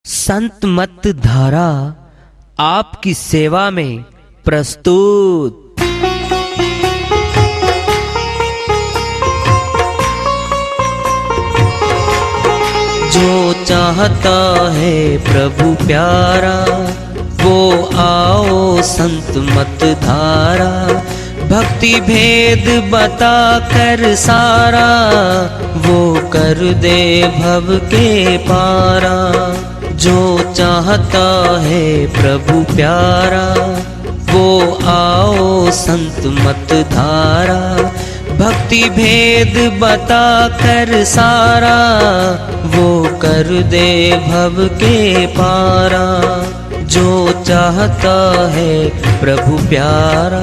संत मत धारा आपकी सेवा में प्रस्तुत। जो चाहता है प्रभु प्यारा वो आओ संत मत धारा। भक्ति भेद बता कर सारा वो कर दे भव के पारा। जो चाहता है प्रभु प्यारा वो आओ संत मत धारा। भक्ति भेद बता कर सारा वो कर दे भव के पारा। जो चाहता है प्रभु प्यारा।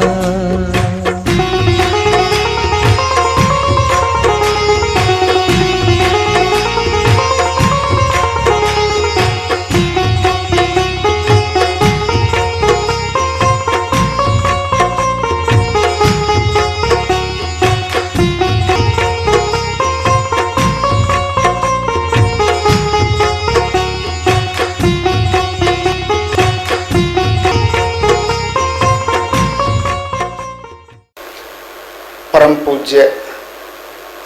परम पूज्य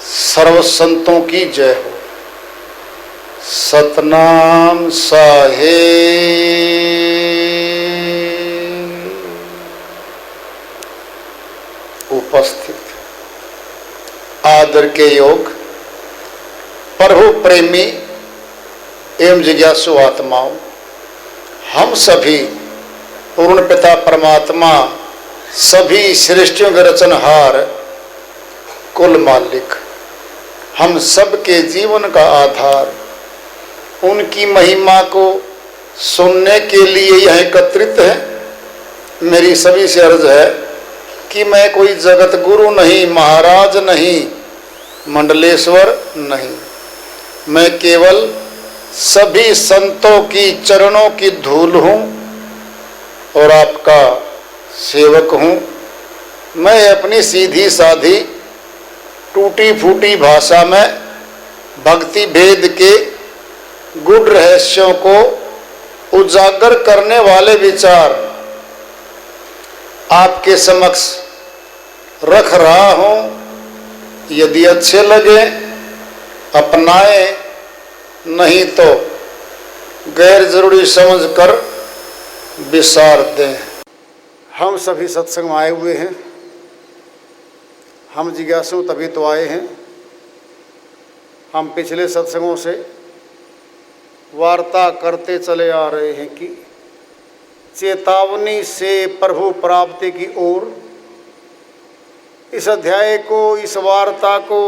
सर्व संतों की जय हो। सतनाम साहेब। उपस्थित आदर के योग प्रभु प्रेमी एवं जिज्ञासु आत्माओं, हम सभी पूर्ण पिता परमात्मा सभी सृष्टियों के रचनहार कुल मालिक, हम सबके जीवन का आधार, उनकी महिमा को सुनने के लिए यह एकत्रित है। मेरी सभी से अर्ज है कि मैं कोई जगत गुरु नहीं, महाराज नहीं, मंडलेश्वर नहीं, मैं केवल सभी संतों की चरणों की धूल हूँ और आपका सेवक हूँ। मैं अपनी सीधी साधी टूटी फूटी भाषा में भक्ति भेद के गूढ़ रहस्यों को उजागर करने वाले विचार आपके समक्ष रख रहा हूँ। यदि अच्छे लगे अपनाएं, नहीं तो गैर जरूरी समझकर विसार दें। हम सभी सत्संग में आए हुए हैं, हम जिज्ञासु तभी तो आए हैं। हम पिछले सत्संगों से वार्ता करते चले आ रहे हैं कि चेतावनी से प्रभु प्राप्ति की ओर इस अध्याय को, इस वार्ता को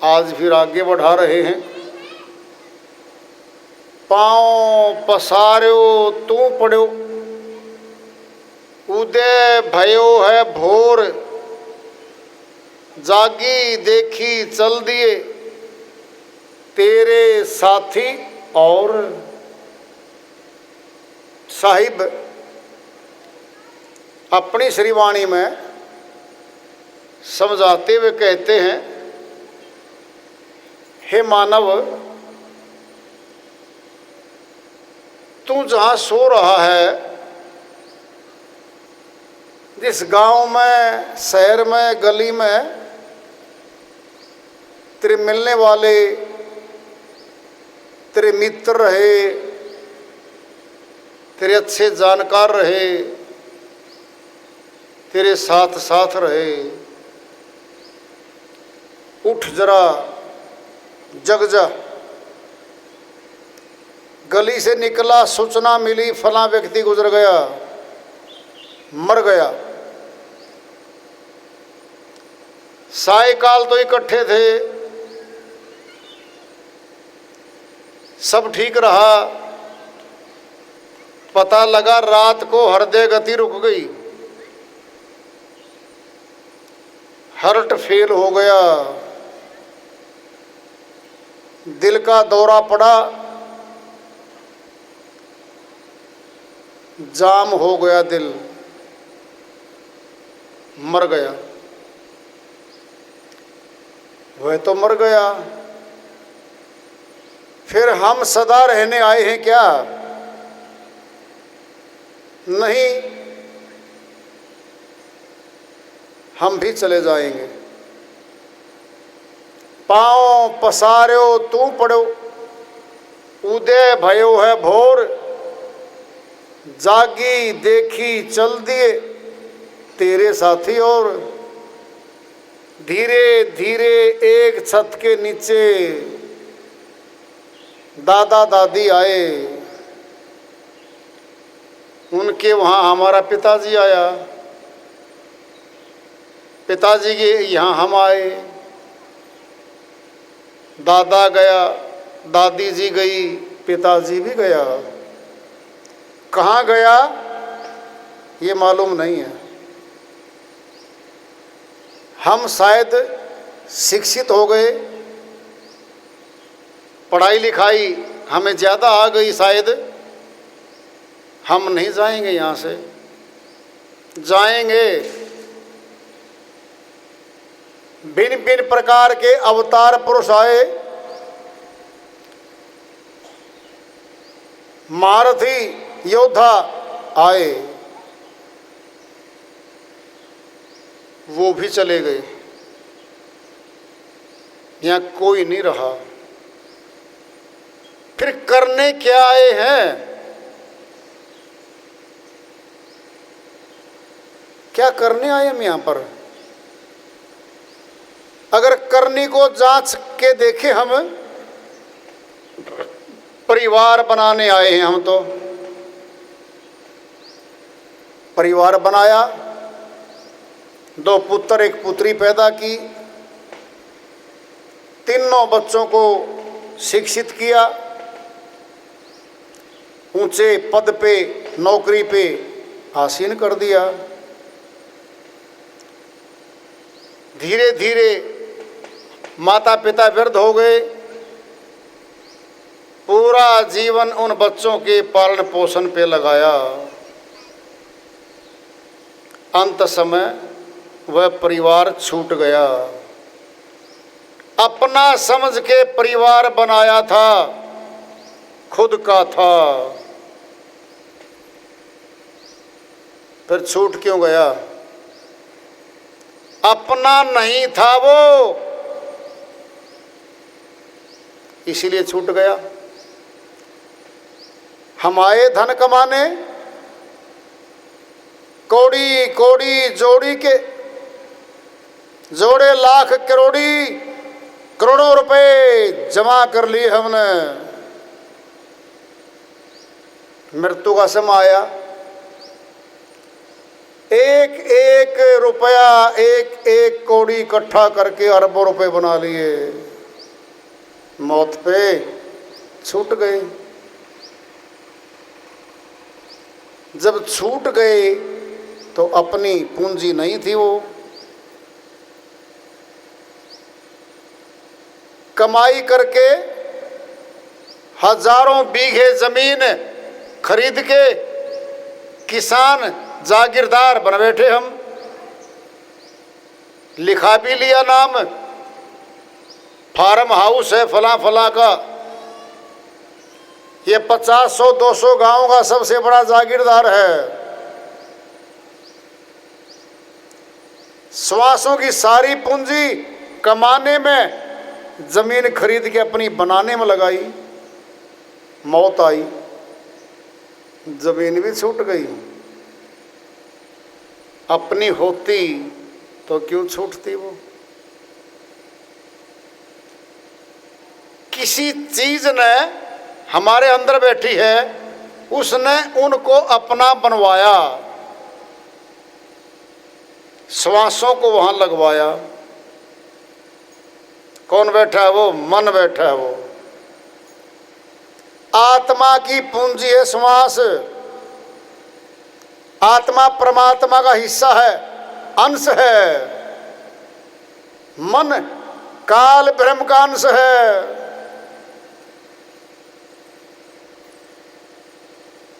आज फिर आगे बढ़ा रहे हैं। पाँव पसार्यो तू पड़ो, उदय भयो है भोर, जागी देखी चल दिए तेरे साथी और। साहिब अपनी श्रीवाणी में समझाते हुए कहते हैं, हे मानव, तू जहाँ सो रहा है, जिस गांव में, शहर में, गली में तेरे मिलने वाले तेरे मित्र रहे, तेरे अच्छे जानकार रहे, तेरे साथ साथ रहे, उठ जरा, जग जा। गली से निकला, सूचना मिली फलां व्यक्ति गुजर गया, मर गया। सायकाल तो इकट्ठे थे, सब ठीक रहा, पता लगा रात को हृदय गति रुक गई, हार्ट फेल हो गया, दिल का दौरा पड़ा, जाम हो गया दिल, मर गया। वह तो मर गया, फिर हम सदा रहने आए हैं क्या? नहीं, हम भी चले जाएंगे। पाँव पसार्यो तू पड़ो, उदय भयो है भोर, जागी देखी चल दिए तेरे साथी और। धीरे धीरे एक छत के नीचे दादा दादी आए, उनके वहाँ हमारा पिताजी आया, पिताजी के यहाँ हम आए। दादा गया, दादी जी गई, पिताजी भी गया। कहाँ गया ये मालूम नहीं है। हम शायद शिक्षित हो गए, पढ़ाई लिखाई हमें ज़्यादा आ गई, शायद हम नहीं जाएंगे यहाँ से। जाएंगे भिन्न भिन्न प्रकार के अवतार पुरुष आए, महारथी योद्धा आए, वो भी चले गए। यहाँ कोई नहीं रहा। फिर करने क्या आए हैं? क्या करने आए हम यहाँ पर? अगर करनी को जांच के देखें, हम परिवार बनाने आए हैं। हम तो परिवार बनाया, 2 पुत्र 1 पुत्री पैदा की, तीनों बच्चों को शिक्षित किया, ऊंचे पद पे नौकरी पे आसीन कर दिया। धीरे धीरे माता पिता वृद्ध हो गए, पूरा जीवन उन बच्चों के पालन पोषण पे लगाया। अंत समय वह परिवार छूट गया। अपना समझ के परिवार बनाया था, खुद का था, फिर छूट क्यों गया? अपना नहीं था वो, इसीलिए छूट गया। हम आए धन कमाने, कौड़ी कौड़ी जोड़ी के, जोड़े लाख करोड़ी, करोड़ों रुपए जमा कर लिए हमने। मृत्यु का समय आया, एक एक रुपया, एक एक कौड़ी इकट्ठा करके अरबों रुपए बना लिए। मौत पे छूट गए। जब छूट गए तो अपनी पूंजी नहीं थी, वो कमाई करके हजारों बीघे जमीन खरीद के किसान जागीरदार बन बैठे हम। लिखा भी लिया नाम, फार्म हाउस है फला फला का, ये 50-100-200 गांव का सबसे बड़ा जागीरदार है। श्वासों की सारी पूंजी कमाने में, जमीन खरीद के अपनी बनाने में लगाई। मौत आई, जमीन भी छूट गई। अपनी होती तो क्यों छूटती वो? किसी चीज ने हमारे अंदर बैठी है, उसने उनको अपना बनवाया, श्वासों को वहां लगवाया। कौन बैठा है वो? मन बैठा है वो। आत्मा की पूंजी है श्वास। आत्मा परमात्मा का हिस्सा है, अंश है। मन काल ब्रह्म का अंश है।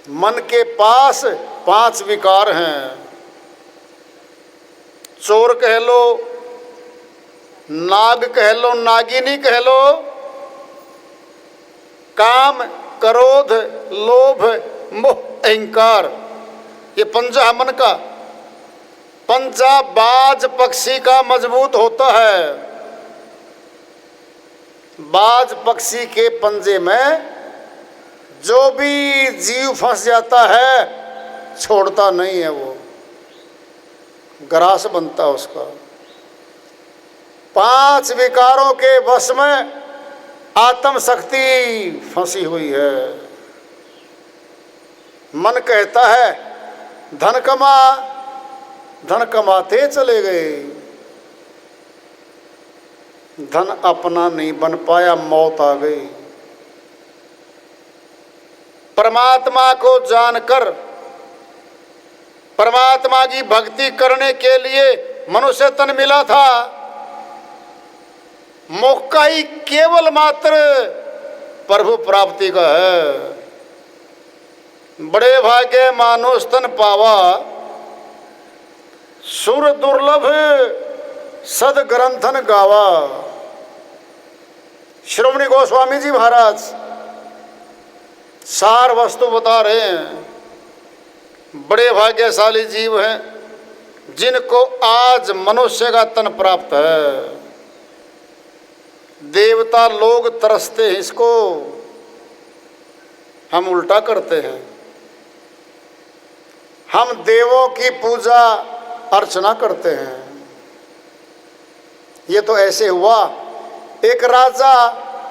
मन के पास 5 विकार हैं। चोर कह लो, नाग कह लो, नागिनी कह लो, काम, क्रोध, लोभ, मोह, अहंकार, ये पंजा है मन का। पंजा बाज पक्षी का मजबूत होता है। बाज पक्षी के पंजे में जो भी जीव फंस जाता है छोड़ता नहीं है, वो ग्रास बनता है उसका। 5 विकारों के वश में आत्म शक्ति फंसी हुई है। मन कहता है धन कमा, धन कमाते चले गए, धन अपना नहीं बन पाया, मौत आ गई। परमात्मा को जानकर परमात्मा की भक्ति करने के लिए मनुष्य तन मिला था। मौका ही केवल मात्र प्रभु प्राप्ति का है। बड़े भाग्य मानुष तन पावा, सुर दुर्लभ सद ग्रंथन गावा। श्रोमणी गोस्वामी जी महाराज सार वस्तु बता रहे हैं। बड़े भाग्यशाली जीव हैं जिनको आज मनुष्य का तन प्राप्त है। देवता लोग तरसते हैं इसको, हम उल्टा करते हैं। हम देवों की पूजा अर्चना करते हैं। ये तो ऐसे हुआ, एक राजा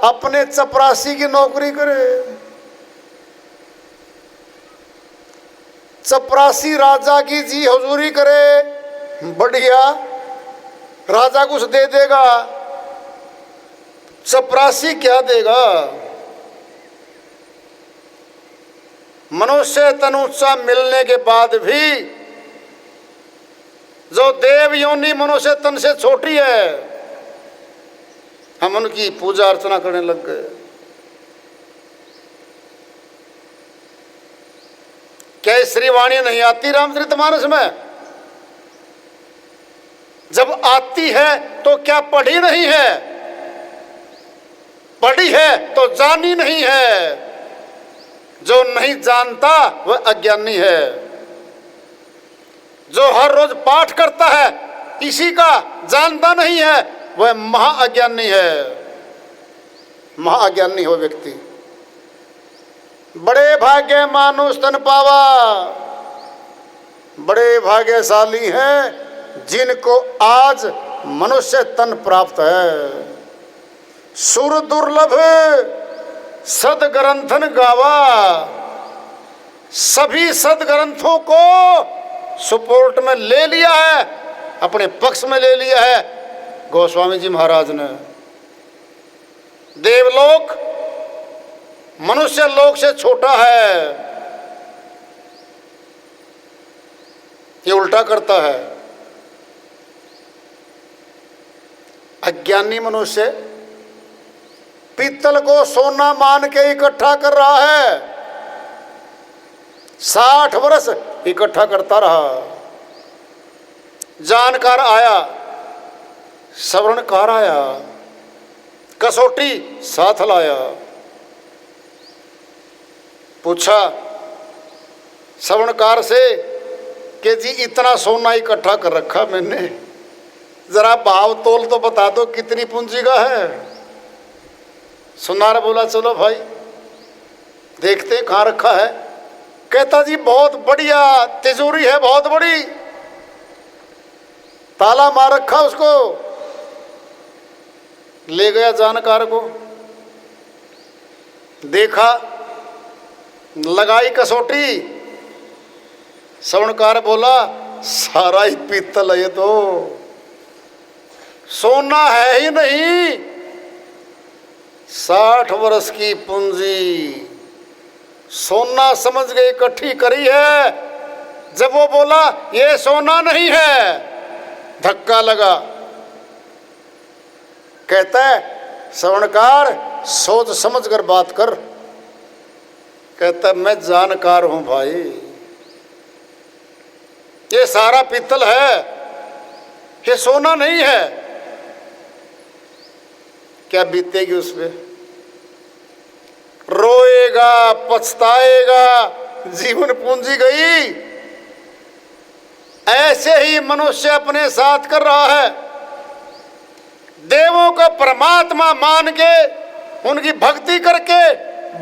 अपने चपरासी की नौकरी करे। चपरासी राजा की जी हुजूरी करे, बढ़िया, राजा कुछ दे देगा। चपरासी क्या देगा? मनुष्य तन ऊंचा मिलने के बाद भी जो देव योनि मनुष्य तन से छोटी है, हम उनकी पूजा अर्चना करने लग गए। क्या श्रीवाणी नहीं आती रामचरितमानस में? जब आती है तो क्या पढ़ी नहीं है? पढ़ी है तो जानी नहीं है। जो नहीं जानता वह अज्ञानी है। जो हर रोज पाठ करता है इसी का जानता नहीं है, वह महाअज्ञानी है। महाअज्ञानी हो व्यक्ति। बड़े भाग्य मानुष तन पावा, बड़े भाग्यशाली हैं जिनको आज मनुष्य तन प्राप्त है। सुर दुर्लभ सदग्रंथन गावा। सभी सदग्रंथों को सुपोर्ट में ले लिया है, अपने पक्ष में ले लिया है गोस्वामी जी महाराज ने। देवलोक मनुष्य लोक से छोटा है, ये उल्टा करता है। अज्ञानी मनुष्य पीतल को सोना मान के इकट्ठा कर रहा है। 60 वर्ष इकट्ठा करता रहा। जानकार आया, श्रवणकार आया, कसौटी साथ लाया। पूछा श्रवणकार से कि जी इतना सोना इकट्ठा कर रखा मैंने, जरा भाव तोल तो बता दो कितनी पूंजी का है। सुनार बोला चलो भाई देखते कहाँ रखा है। कहता जी बहुत बढ़िया तिजोरी है, बहुत बड़ी, ताला मार रखा उसको। ले गया जानकार को, देखा, लगाई कसौटी। श्रवणकार बोला सारा ही पीतल है, ये तो सोना है ही नहीं। 60 वर्ष की पूंजी सोना समझ के इकट्ठी करी है। जब वो बोला ये सोना नहीं है, धक्का लगा। कहता है श्रवणकार सोच समझ कर बात कर। कहता मैं जानकार हूं भाई, ये सारा पीतल है, ये सोना नहीं है। क्या बीतेगी उस पे? रोएगा, पछताएगा, जीवन पूंजी गई। ऐसे ही मनुष्य अपने साथ कर रहा है। देवों को परमात्मा मान के उनकी भक्ति करके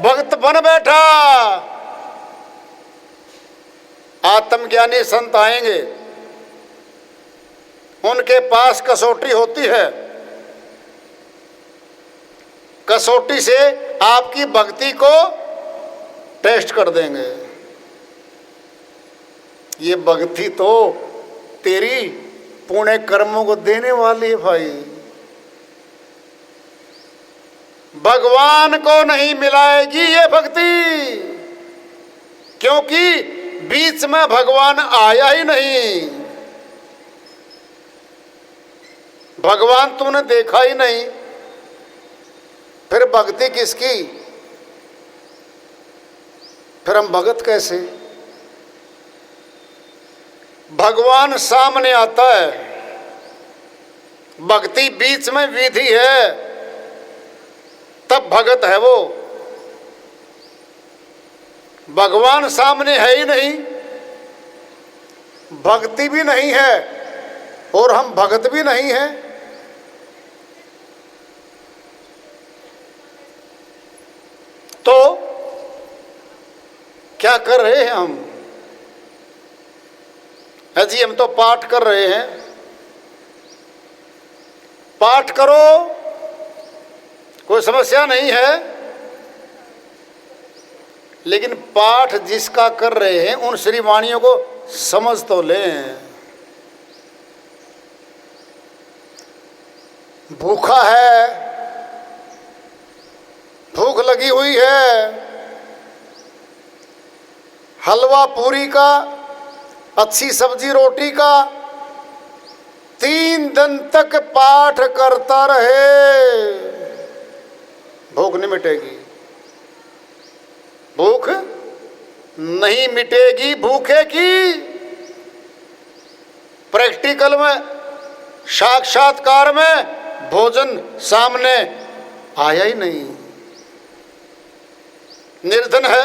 भक्त बन बैठा। आत्मज्ञानी संत आएंगे, उनके पास कसौटी होती है। कसौटी से आपकी भक्ति को टेस्ट कर देंगे। ये भक्ति तो तेरी पुण्य कर्मों को देने वाली है भाई। भगवान को नहीं मिलाएगी ये भक्ति, क्योंकि बीच में भगवान आया ही नहीं। भगवान तूने देखा ही नहीं, फिर भक्ति किसकी? फिर हम भगत कैसे? भगवान सामने आता है, भक्ति बीच में विधि है, तब भगत है वो। भगवान सामने है ही नहीं, भक्ति भी नहीं है और हम भगत भी नहीं हैं। तो क्या कर रहे हैं हम? जी हम तो पाठ कर रहे हैं। पाठ करो, कोई समस्या नहीं है, लेकिन पाठ जिसका कर रहे हैं उन श्री वाणियों को समझ तो लें। भूखा है, भूख लगी हुई है, हलवा पूरी का, अच्छी सब्जी रोटी का, 3 दिन तक पाठ करता रहे, भूख नहीं मिटेगी। भूख नहीं मिटेगी भूखे की। प्रैक्टिकल में, साक्षात्कार में भोजन सामने आया ही नहीं। निर्धन है,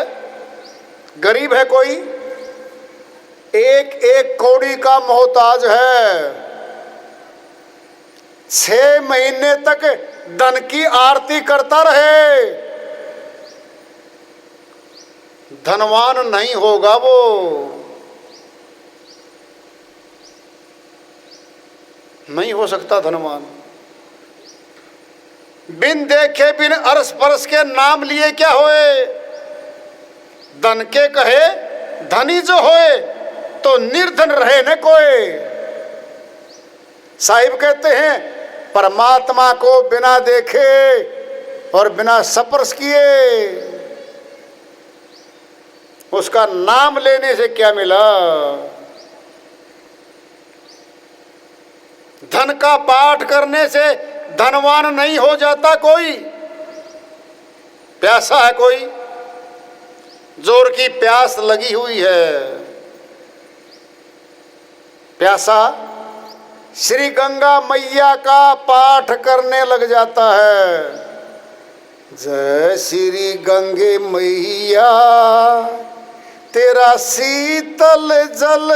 गरीब है, कोई एक एक कौड़ी का मोहताज है। 6 महीने तक धन की आरती करता रहे, धनवान नहीं होगा वो। नहीं हो सकता धनवान। बिन देखे बिन अरस परस के नाम लिए क्या होए? धन के कहे धनी जो होए, तो निर्धन रहे न कोई। साहिब कहते हैं परमात्मा को बिना देखे और बिना स्पर्श किए उसका नाम लेने से क्या मिला? धन का पाठ करने से धनवान नहीं हो जाता कोई। प्यासा है कोई, जोर की प्यास लगी हुई है, प्यासा श्री गंगा मैया का पाठ करने लग जाता है। जय श्री गंगे मैया तेरा शीतल जल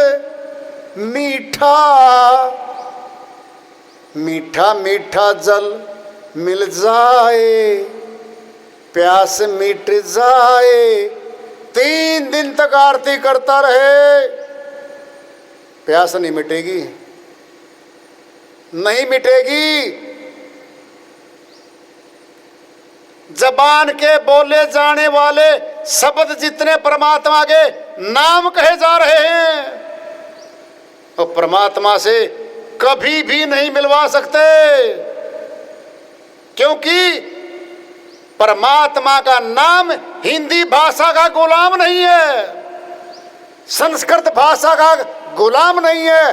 मीठा, मीठा मीठा जल मिल जाए, प्यास मिट जाए। 3 दिन तक आरती करता रहे, प्यास नहीं मिटेगी, नहीं मिटेगी। जबान के बोले जाने वाले शब्द जितने परमात्मा के नाम कहे जा रहे हैं, और परमात्मा से कभी भी नहीं मिलवा सकते, क्योंकि परमात्मा का नाम हिंदी भाषा का गुलाम नहीं है, संस्कृत भाषा का गुलाम नहीं है,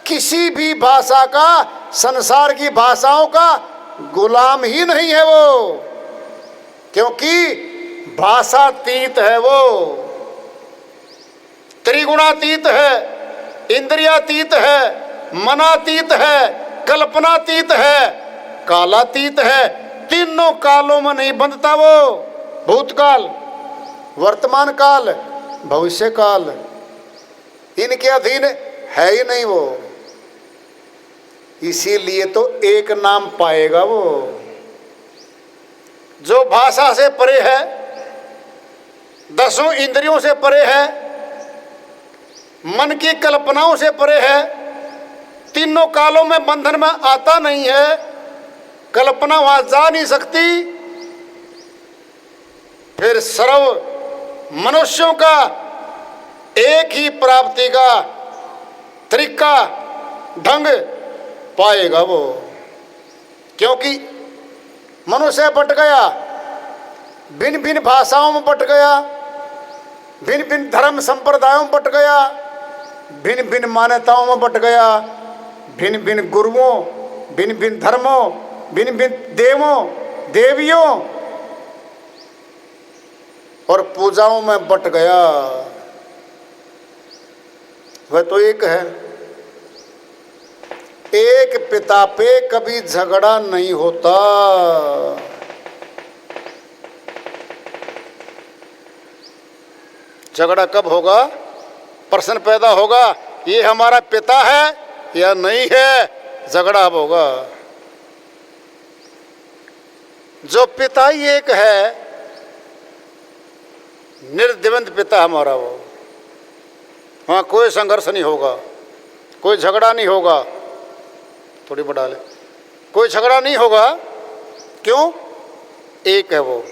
किसी भी भाषा का, संसार की भाषाओं का गुलाम ही नहीं है वो, क्योंकि भाषातीत है वो, त्रिगुणातीत है, इंद्रियातीत है, मनातीत है, कल्पनातीत है, कालातीत है। तीनों कालों में नहीं बंधता वो। भूतकाल, वर्तमान काल, भविष्य काल, इनके अधीन है ही नहीं वो। इसीलिए तो एक नाम पाएगा वो, जो भाषा से परे है, 10 इंद्रियों से परे है, मन की कल्पनाओं से परे है, तीनों कालों में बंधन में आता नहीं है, कल्पना वहां जा नहीं सकती। फिर सर्व मनुष्यों का एक ही प्राप्ति का तरीका, ढंग पाएगा वो। क्योंकि मनुष्य बट गया, भिन्न भिन्न भाषाओं में बट गया, भिन्न भिन्न धर्म संप्रदायों में बट गया, भिन्न भिन्न मान्यताओं में बट गया, भिन्न भिन्न गुरुओं, भिन्न भिन्न धर्मों, भिन्न भिन्न देवों देवियों और पूजाओं में बट गया। वह तो एक है। एक पिता पे कभी झगड़ा नहीं होता। झगड़ा कब होगा? प्रश्न पैदा होगा, ये हमारा पिता है या नहीं है, झगड़ा अब होगा। जो पिता ही एक है, निर्द्वंद पिता हमारा, वो वहाँ कोई संघर्ष नहीं होगा, कोई झगड़ा नहीं होगा। थोड़ी बढ़ा ले, कोई झगड़ा नहीं होगा। क्यों? एक है वो।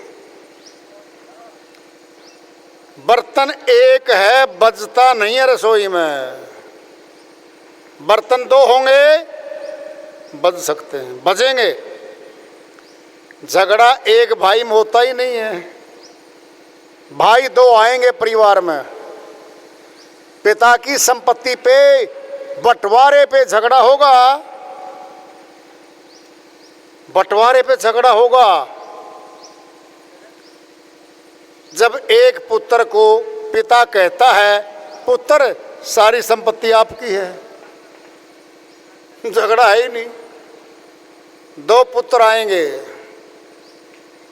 बर्तन एक है, बजता नहीं है रसोई में। बर्तन 2 होंगे, बज सकते हैं, बजेंगे। झगड़ा एक भाई में होता ही नहीं है। भाई 2 आएंगे परिवार में, पिता की संपत्ति पे, बंटवारे पे झगड़ा होगा, बंटवारे पे झगड़ा होगा। जब एक पुत्र को पिता कहता है, पुत्र सारी संपत्ति आपकी है, झगड़ा है ही नहीं। 2 पुत्र आएंगे,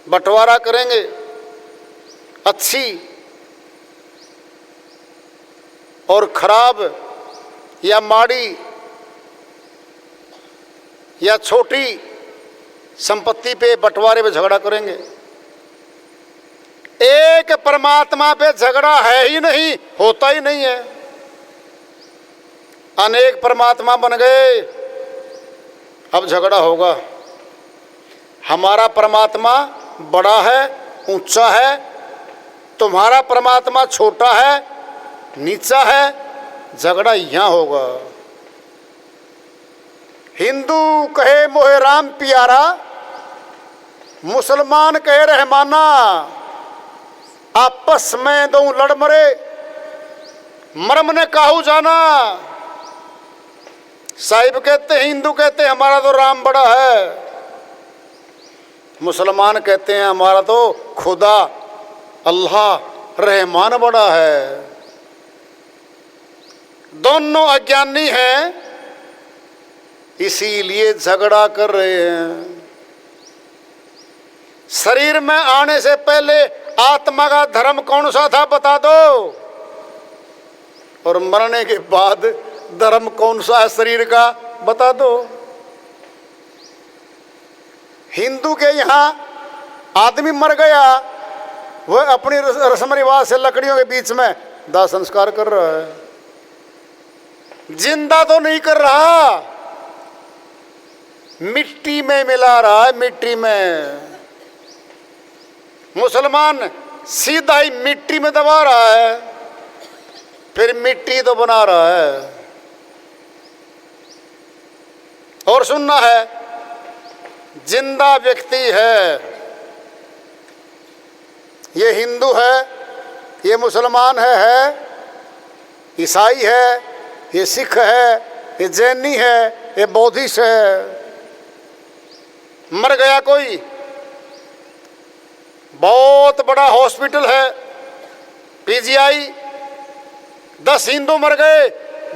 बंटवारा करेंगे। अच्छी और खराब या माड़ी या छोटी संपत्ति पे, बंटवारे पे झगड़ा करेंगे। एक परमात्मा पे झगड़ा है ही नहीं, होता ही नहीं है। अनेक परमात्मा बन गए, अब झगड़ा होगा। हमारा परमात्मा बड़ा है, ऊंचा है, तुम्हारा परमात्मा छोटा है, नीचा है, झगड़ा यहां होगा। हिंदू कहे मोहे राम प्यारा, मुसलमान कहे रहमाना, आपस में दो लड़ मरे, मरम ने काहू जाना। साहिब कहते हैं, हिंदू कहते हैं हमारा तो राम बड़ा है, मुसलमान कहते हैं हमारा तो खुदा अल्लाह रहमान बड़ा है। दोनों अज्ञानी हैं, इसीलिए झगड़ा कर रहे हैं। शरीर में आने से पहले आत्मा का धर्म कौन सा था बता दो, और मरने के बाद धर्म कौन सा है शरीर का बता दो। हिंदू के यहाँ आदमी मर गया, वह अपनी रस्म रिवाज से लकड़ियों के बीच में दाह संस्कार कर रहा है, जिंदा तो नहीं कर रहा, मिट्टी में मिला रहा है, मिट्टी में। मुसलमान सीधा ही मिट्टी में दबा रहा है, फिर मिट्टी तो बना रहा है। और सुनना है, जिंदा व्यक्ति है, ये हिंदू है, ये मुसलमान है, ईसाई है, ये सिख है, ये जैनी है, ये बौद्धिस्ट है। मर गया कोई, बहुत बड़ा हॉस्पिटल है पीजीआई, 10 हिंदू मर गए,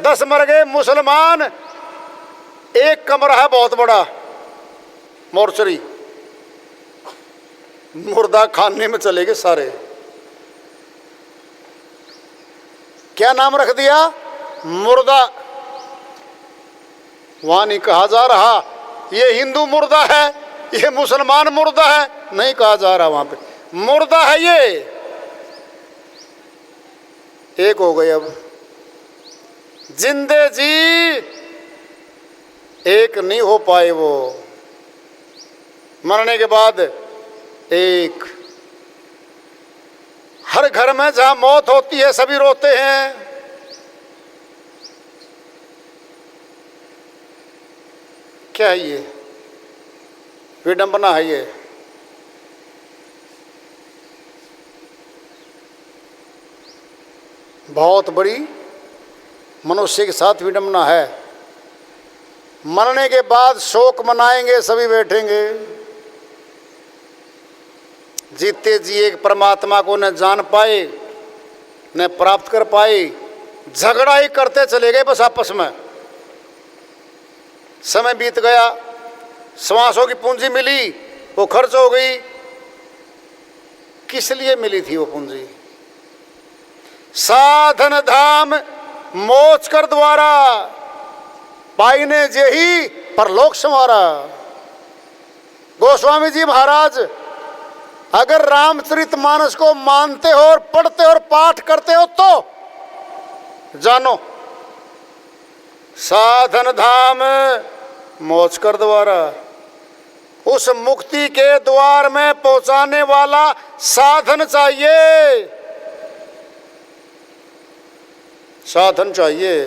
10 मर गए मुसलमान, एक कमरा है बहुत बड़ा मोर्चरी, मुर्दा खाने में चले गए सारे। क्या नाम रख दिया? मुर्दा। वहां नहीं कहा जा रहा ये हिंदू मुर्दा है, ये मुसलमान मुर्दा है, नहीं कहा जा रहा, वहां पे मुर्दा है ये। एक हो गए। अब जिंदे जी एक नहीं हो पाए, वो मरने के बाद एक। हर घर में जहां मौत होती है सभी रोते हैं। क्या है ये? विडंबना है ये। बहुत बड़ी मनुष्य के साथ विडंबना है। मरने के बाद शोक मनाएंगे, सभी बैठेंगे। जीते जी एक परमात्मा को न जान पाए न प्राप्त कर पाए, झगड़ा ही करते चले गए बस आपस में। समय बीत गया, श्वासों की पूंजी मिली, वो खर्च हो गई। किस लिए मिली थी वो पूंजी? साधन धाम मोच कर द्वारा पाईने जेही परलोक संवारा। गोस्वामी जी महाराज, अगर रामचरितमानस को मानते हो और पढ़ते हो और पाठ करते हो तो जानो साधन धाम मोच कर द्वारा, उस मुक्ति के द्वार में पहुंचाने वाला साधन चाहिए, साधन चाहिए।